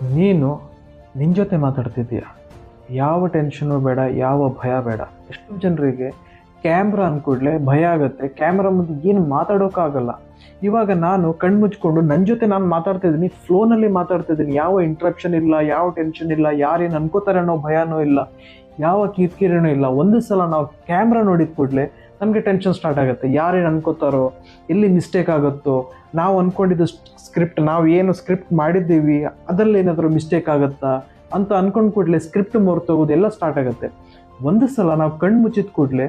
ನೀನು ನಿನ್ನ ಜೊತೆ ಮಾತಾಡ್ತಿದ್ದೀಯ, ಯಾವ ಟೆನ್ಷನು ಬೇಡ, ಯಾವ ಭಯ ಬೇಡ. ಎಷ್ಟೋ ಜನರಿಗೆ ಕ್ಯಾಮ್ರಾ ಅಂದ್ಕೂಡ್ಲೆ ಭಯ ಆಗುತ್ತೆ, ಕ್ಯಾಮ್ರಾ ಮುಂದೆ ಏನು ಮಾತಾಡೋಕ್ಕಾಗಲ್ಲ. ಇವಾಗ ನಾನು ಕಣ್ಮುಚ್ಕೊಂಡು ನನ್ನ ಜೊತೆ ನಾನು ಮಾತಾಡ್ತಿದ್ದೀನಿ, ಫ್ಲೋನಲ್ಲಿ ಮಾತಾಡ್ತಿದ್ದೀನಿ, ಯಾವ ಇಂಟ್ರಪ್ಷನ್ ಇಲ್ಲ, ಯಾವ ಟೆನ್ಷನ್ ಇಲ್ಲ, ಯಾರೇನು ಅನ್ಕೋತಾರೆ ಅನ್ನೋ ಭಯನೂ ಇಲ್ಲ, ಯಾವ ಕಿರಿಕಿರಿನೂ ಇಲ್ಲ. ಒಂದು ಸಲ ನಾವು ಕ್ಯಾಮ್ರಾ ನೋಡಿದ ಕೂಡಲೇ ನಮಗೆ ಟೆನ್ಷನ್ ಸ್ಟಾರ್ಟ್ ಆಗುತ್ತೆ. ಯಾರೇನು ಅನ್ಕೋತಾರೋ, ಎಲ್ಲಿ ಮಿಸ್ಟೇಕ್ ಆಗುತ್ತೋ, ನಾವು ಅಂದ್ಕೊಂಡಿದ್ದು ಸ್ಕ್ರಿಪ್ಟ್, ನಾವು ಏನು ಸ್ಕ್ರಿಪ್ಟ್ ಮಾಡಿದ್ದೀವಿ ಅದರಲ್ಲಿ ಏನಾದರೂ ಮಿಸ್ಟೇಕ್ ಆಗುತ್ತಾ ಅಂತ ಅಂದ್ಕೊಂಡು ಕೂಡಲೇ ಸ್ಕ್ರಿಪ್ಟ್ ಮರೆತೋಗೋದು ಎಲ್ಲ ಸ್ಟಾರ್ಟ್ ಆಗುತ್ತೆ. ಒಂದು ಸಲ ನಾವು ಕಣ್ಣು ಮುಚ್ಚಿದ ಕೂಡಲೇ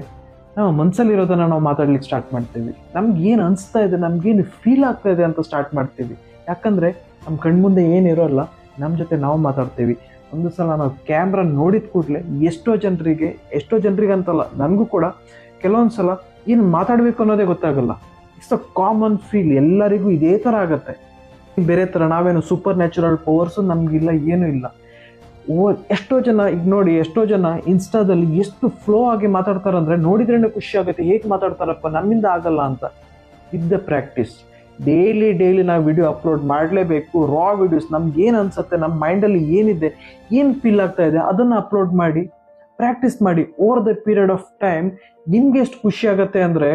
ನಾವು ಮನಸ್ಸಲ್ಲಿರೋದನ್ನು ನಾವು ಮಾತಾಡ್ಲಿಕ್ಕೆ ಸ್ಟಾರ್ಟ್ ಮಾಡ್ತೀವಿ. ನಮ್ಗೆ ಏನು ಅನಿಸ್ತಾ ಇದೆ, ನಮಗೇನು ಫೀಲ್ ಆಗ್ತಾ ಇದೆ ಅಂತ ಸ್ಟಾರ್ಟ್ ಮಾಡ್ತೀವಿ. ಯಾಕಂದರೆ ನಮ್ಮ ಕಣ್ಮುಂದೆ ಏನಿರೋಲ್ಲ, ನಮ್ಮ ಜೊತೆ ನಾವು ಮಾತಾಡ್ತೀವಿ. ಒಂದು ಸಲ ನಾವು ಕ್ಯಾಮ್ರಾ ನೋಡಿದ ಕೂಡಲೇ ಎಷ್ಟೋ ಜನರಿಗೆ ಅಂತಲ್ಲ, ನನಗೂ ಕೂಡ ಕೆಲವೊಂದು ಸಲ ಏನು ಮಾತಾಡಬೇಕು ಅನ್ನೋದೇ ಗೊತ್ತಾಗಲ್ಲ. ಇಟ್ಸ್ ಅ ಕಾಮನ್ ಫೀಲ್, ಎಲ್ಲರಿಗೂ ಇದೇ ಥರ ಆಗುತ್ತೆ. ಬೇರೆ ಥರ ನಾವೇನು ಸೂಪರ್ ನ್ಯಾಚುರಲ್ ಪವರ್ಸು ನಮಗಿಲ್ಲ, ಏನೂ ಇಲ್ಲ. ಎಷ್ಟೋ ಜನ ಈಗ ನೋಡಿ, ಎಷ್ಟೋ ಜನ ಇನ್ಸ್ಟಾದಲ್ಲಿ ಎಷ್ಟು ಫ್ಲೋ ಆಗಿ ಮಾತಾಡ್ತಾರಂದ್ರೆ ನೋಡಿದ್ರೇನೆ ಖುಷಿ ಆಗುತ್ತೆ, ಹೇಗೆ ಮಾತಾಡ್ತಾರಪ್ಪ, ನಮ್ಮಿಂದ ಆಗಲ್ಲ ಅಂತ. ಇದ್ದ ಪ್ರಾಕ್ಟೀಸ್ ಡೈಲಿ ನಾವು ವಿಡಿಯೋ ಅಪ್ಲೋಡ್ ಮಾಡಲೇಬೇಕು. ರಾ ವಿಡಿಯೋಸ್ ನಮ್ಗೆ ಏನು ಅನ್ಸುತ್ತೆ, ನಮ್ಮ ಮೈಂಡಲ್ಲಿ ಏನಿದೆ, ಏನು ಫೀಲ್ ಆಗ್ತಾ ಇದೆ ಅದನ್ನು ಅಪ್ಲೋಡ್ ಮಾಡಿ ಪ್ರಾಕ್ಟೀಸ್ ಮಾಡಿ. Over the period of time ನಿಮ್ಗೆ ಎಷ್ಟು ಖುಷಿ ಆಗುತ್ತೆ ಅಂದರೆ,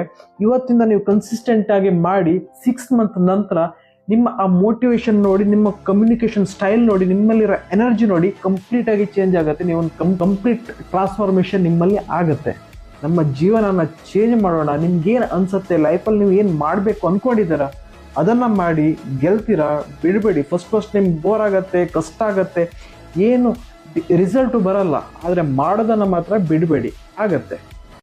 ಇವತ್ತಿಂದ ನೀವು ಕನ್ಸಿಸ್ಟೆಂಟ್ ಆಗಿ ಮಾಡಿ 6 ಮಂತ್ ನಂತರ ನಿಮ್ಮ ಆ ಮೋಟಿವೇಶನ್ ನೋಡಿ, ನಿಮ್ಮ ಕಮ್ಯುನಿಕೇಷನ್ ಸ್ಟೈಲ್ ನೋಡಿ, ನಿಮ್ಮಲ್ಲಿರೋ ಎನರ್ಜಿ ನೋಡಿ ಕಂಪ್ಲೀಟಾಗಿ ಚೇಂಜ್ ಆಗುತ್ತೆ. ನೀವು ಒಂದು ಕಂಪ್ಲೀಟ್ ಟ್ರಾನ್ಸ್ಫಾರ್ಮೇಷನ್ ನಿಮ್ಮಲ್ಲಿ ಆಗುತ್ತೆ. ನಮ್ಮ ಜೀವನನ ಚೇಂಜ್ ಮಾಡೋಣ. ನಿಮ್ಗೇನು ಅನಿಸುತ್ತೆ, ಲೈಫಲ್ಲಿ ನೀವು ಏನು ಮಾಡಬೇಕು ಅಂದ್ಕೊಂಡಿದ್ದೀರ ಅದನ್ನು ಮಾಡಿ ಗೆಲ್ತೀರಾ. ಬಿಡಬೇಡಿ. ಫಸ್ಟ್ ನಿಮ್ಗೆ ಬೋರ್ ಆಗುತ್ತೆ, ಕಷ್ಟ ಆಗುತ್ತೆ, ಏನು ರಿಸಲ್ಟು ಬರಲ್ಲ, ಆದರೆ ಮಾಡೋದನ್ನು ಮಾತ್ರ ಬಿಡಬೇಡಿ, ಆಗತ್ತೆ.